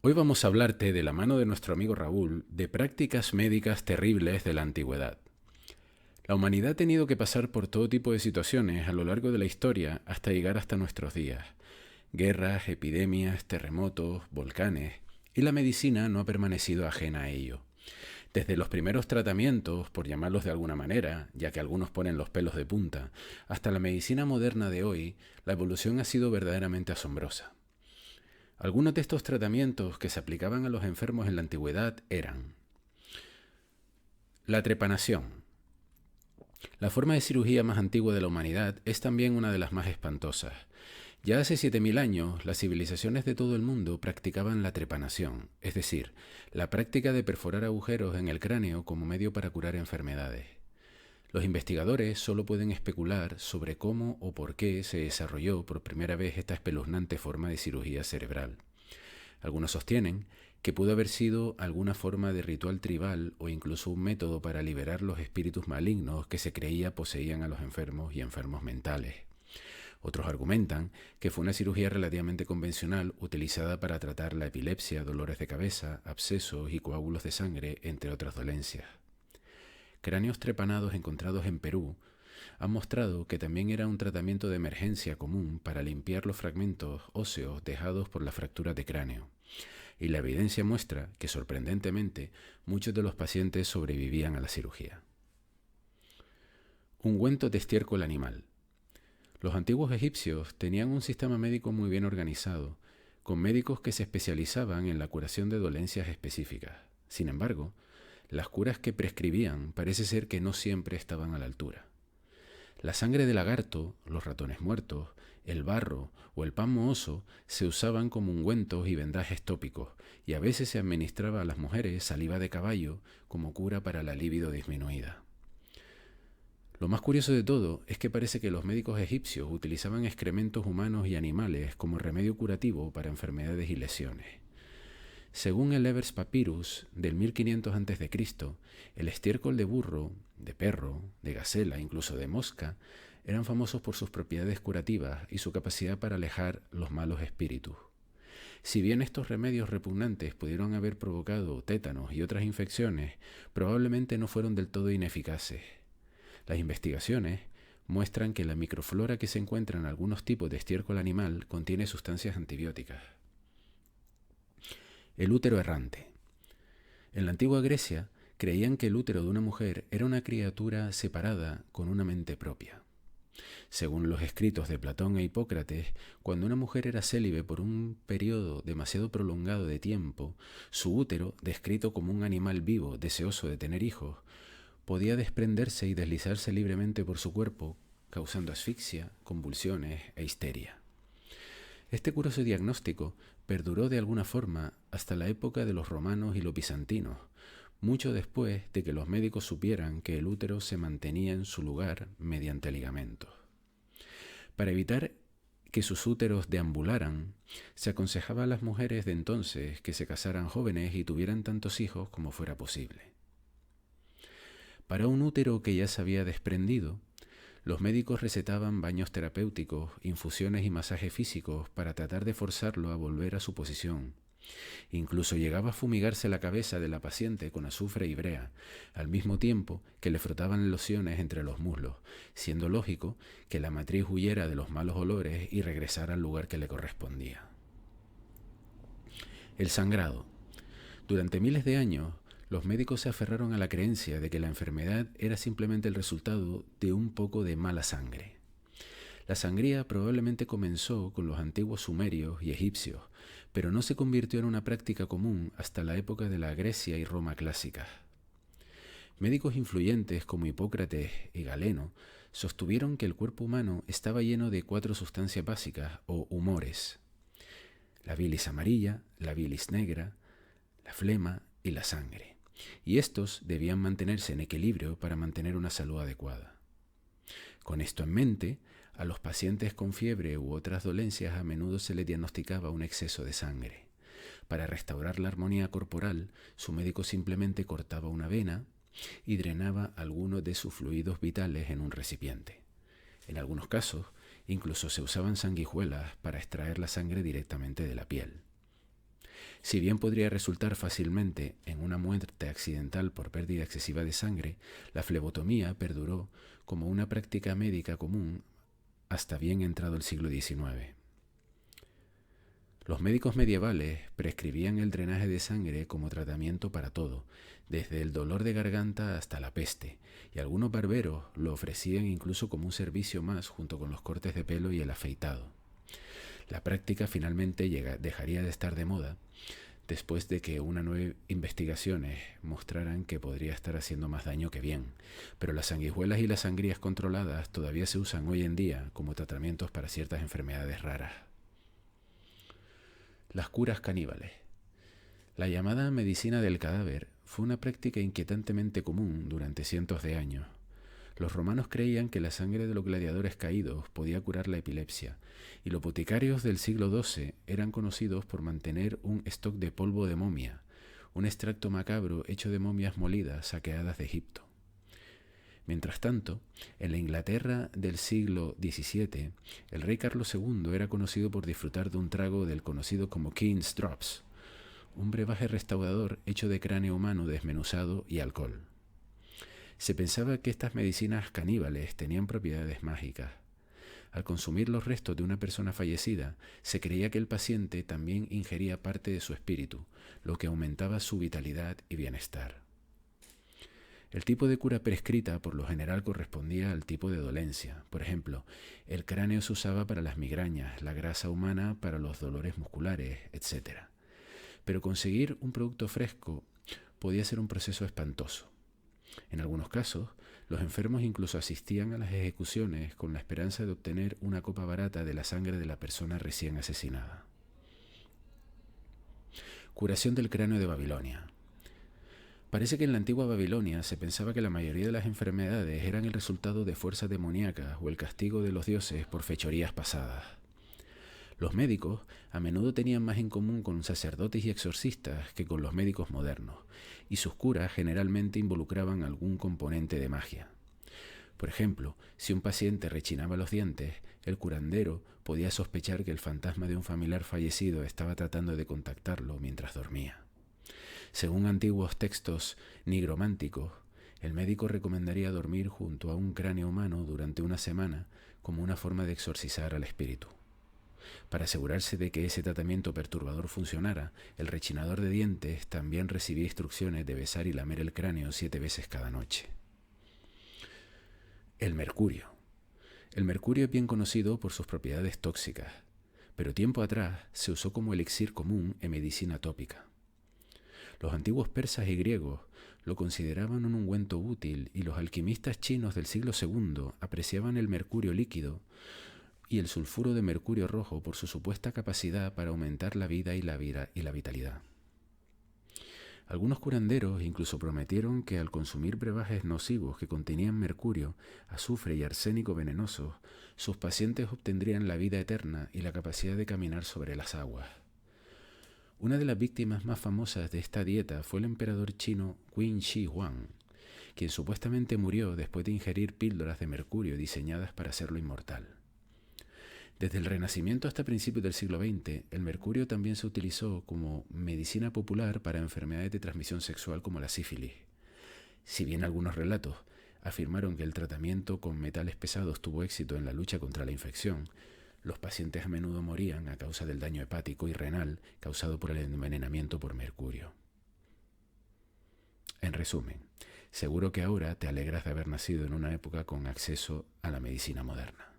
Hoy vamos a hablarte, de la mano de nuestro amigo Raúl, de prácticas médicas terribles de la antigüedad. La humanidad ha tenido que pasar por todo tipo de situaciones a lo largo de la historia hasta llegar hasta nuestros días. Guerras, epidemias, terremotos, volcanes, y la medicina no ha permanecido ajena a ello. Desde los primeros tratamientos, por llamarlos de alguna manera, ya que algunos ponen los pelos de punta, hasta la medicina moderna de hoy, la evolución ha sido verdaderamente asombrosa. Algunos de estos tratamientos que se aplicaban a los enfermos en la antigüedad eran la trepanación. La forma de cirugía más antigua de la humanidad es también una de las más espantosas. Ya hace 7000 años, las civilizaciones de todo el mundo practicaban la trepanación, es decir, la práctica de perforar agujeros en el cráneo como medio para curar enfermedades. Los investigadores solo pueden especular sobre cómo o por qué se desarrolló por primera vez esta espeluznante forma de cirugía cerebral. Algunos sostienen que pudo haber sido alguna forma de ritual tribal o incluso un método para liberar los espíritus malignos que se creía poseían a los enfermos y enfermos mentales. Otros argumentan que fue una cirugía relativamente convencional utilizada para tratar la epilepsia, dolores de cabeza, abscesos y coágulos de sangre, entre otras dolencias. Cráneos trepanados encontrados en Perú han mostrado que también era un tratamiento de emergencia común para limpiar los fragmentos óseos dejados por las fracturas de cráneo. Y la evidencia muestra que, sorprendentemente, muchos de los pacientes sobrevivían a la cirugía. Ungüento de estiércol animal. Los antiguos egipcios tenían un sistema médico muy bien organizado, con médicos que se especializaban en la curación de dolencias específicas. Sin embargo, las curas que prescribían parece ser que no siempre estaban a la altura. La sangre de lagarto, los ratones muertos, el barro o el pan mohoso se usaban como ungüentos y vendajes tópicos, y a veces se administraba a las mujeres saliva de caballo como cura para la libido disminuida. Lo más curioso de todo es que parece que los médicos egipcios utilizaban excrementos humanos y animales como remedio curativo para enfermedades y lesiones. Según el Ebers Papyrus del 1500 a.C., el estiércol de burro, de perro, de gacela, incluso de mosca, eran famosos por sus propiedades curativas y su capacidad para alejar los malos espíritus. Si bien estos remedios repugnantes pudieron haber provocado tétanos y otras infecciones, probablemente no fueron del todo ineficaces. Las investigaciones muestran que la microflora que se encuentra en algunos tipos de estiércol animal contiene sustancias antibióticas. El útero errante. En la antigua Grecia creían que el útero de una mujer era una criatura separada con una mente propia. Según los escritos de Platón e Hipócrates, cuando una mujer era célibe por un periodo demasiado prolongado de tiempo, su útero, descrito como un animal vivo deseoso de tener hijos, podía desprenderse y deslizarse libremente por su cuerpo, causando asfixia, convulsiones e histeria. Este curioso diagnóstico perduró de alguna forma hasta la época de los romanos y los bizantinos, mucho después de que los médicos supieran que el útero se mantenía en su lugar mediante ligamentos. Para evitar que sus úteros deambularan, se aconsejaba a las mujeres de entonces que se casaran jóvenes y tuvieran tantos hijos como fuera posible. Para un útero que ya se había desprendido, los médicos recetaban baños terapéuticos, infusiones y masajes físicos para tratar de forzarlo a volver a su posición. Incluso llegaba a fumigarse la cabeza de la paciente con azufre y brea, al mismo tiempo que le frotaban lociones entre los muslos, siendo lógico que la matriz huyera de los malos olores y regresara al lugar que le correspondía. El sangrado. Durante miles de años, los médicos se aferraron a la creencia de que la enfermedad era simplemente el resultado de un poco de mala sangre. La sangría probablemente comenzó con los antiguos sumerios y egipcios, pero no se convirtió en una práctica común hasta la época de la Grecia y Roma clásicas. Médicos influyentes como Hipócrates y Galeno sostuvieron que el cuerpo humano estaba lleno de 4 sustancias básicas o humores: la bilis amarilla, la bilis negra, la flema y la sangre, y estos debían mantenerse en equilibrio para mantener una salud adecuada. Con esto en mente, a los pacientes con fiebre u otras dolencias a menudo se les diagnosticaba un exceso de sangre. Para restaurar la armonía corporal, su médico simplemente cortaba una vena y drenaba algunos de sus fluidos vitales en un recipiente. En algunos casos, incluso se usaban sanguijuelas para extraer la sangre directamente de la piel. Si bien podría resultar fácilmente en una muerte accidental por pérdida excesiva de sangre, la flebotomía perduró como una práctica médica común hasta bien entrado el siglo XIX. Los médicos medievales prescribían el drenaje de sangre como tratamiento para todo, desde el dolor de garganta hasta la peste, y algunos barberos lo ofrecían incluso como un servicio más junto con los cortes de pelo y el afeitado. La práctica finalmente dejaría de estar de moda después de que unas nuevas investigaciones mostraran que podría estar haciendo más daño que bien, pero las sanguijuelas y las sangrías controladas todavía se usan hoy en día como tratamientos para ciertas enfermedades raras. Las curas caníbales. La llamada medicina del cadáver fue una práctica inquietantemente común durante cientos de años. Los romanos creían que la sangre de los gladiadores caídos podía curar la epilepsia, y los boticarios del siglo XII eran conocidos por mantener un stock de polvo de momia, un extracto macabro hecho de momias molidas saqueadas de Egipto. Mientras tanto, en la Inglaterra del siglo XVII, el rey Carlos II era conocido por disfrutar de un trago del conocido como King's Drops, un brebaje restaurador hecho de cráneo humano desmenuzado y alcohol. Se pensaba que estas medicinas caníbales tenían propiedades mágicas. Al consumir los restos de una persona fallecida, se creía que el paciente también ingería parte de su espíritu, lo que aumentaba su vitalidad y bienestar. El tipo de cura prescrita por lo general correspondía al tipo de dolencia. Por ejemplo, el cráneo se usaba para las migrañas, la grasa humana para los dolores musculares, etc. Pero conseguir un producto fresco podía ser un proceso espantoso. En algunos casos, los enfermos incluso asistían a las ejecuciones con la esperanza de obtener una copa barata de la sangre de la persona recién asesinada. Curación del cráneo de Babilonia. Parece que en la antigua Babilonia se pensaba que la mayoría de las enfermedades eran el resultado de fuerzas demoníacas o el castigo de los dioses por fechorías pasadas. Los médicos a menudo tenían más en común con sacerdotes y exorcistas que con los médicos modernos, y sus curas generalmente involucraban algún componente de magia. Por ejemplo, si un paciente rechinaba los dientes, el curandero podía sospechar que el fantasma de un familiar fallecido estaba tratando de contactarlo mientras dormía. Según antiguos textos nigrománticos, el médico recomendaría dormir junto a un cráneo humano durante una semana como una forma de exorcizar al espíritu. Para asegurarse de que ese tratamiento perturbador funcionara, el rechinador de dientes también recibía instrucciones de besar y lamer el cráneo 7 veces cada noche. El mercurio. El mercurio es bien conocido por sus propiedades tóxicas, pero tiempo atrás se usó como elixir común en medicina tópica. Los antiguos persas y griegos lo consideraban un ungüento útil y los alquimistas chinos del siglo II apreciaban el mercurio líquido y el sulfuro de mercurio rojo por su supuesta capacidad para aumentar la vida y la vitalidad. Algunos curanderos incluso prometieron que al consumir brebajes nocivos que contenían mercurio, azufre y arsénico venenosos, sus pacientes obtendrían la vida eterna y la capacidad de caminar sobre las aguas. Una de las víctimas más famosas de esta dieta fue el emperador chino Qin Shi Huang, quien supuestamente murió después de ingerir píldoras de mercurio diseñadas para hacerlo inmortal. Desde el Renacimiento hasta principios del siglo XX, el mercurio también se utilizó como medicina popular para enfermedades de transmisión sexual como la sífilis. Si bien algunos relatos afirmaron que el tratamiento con metales pesados tuvo éxito en la lucha contra la infección, los pacientes a menudo morían a causa del daño hepático y renal causado por el envenenamiento por mercurio. En resumen, seguro que ahora te alegras de haber nacido en una época con acceso a la medicina moderna.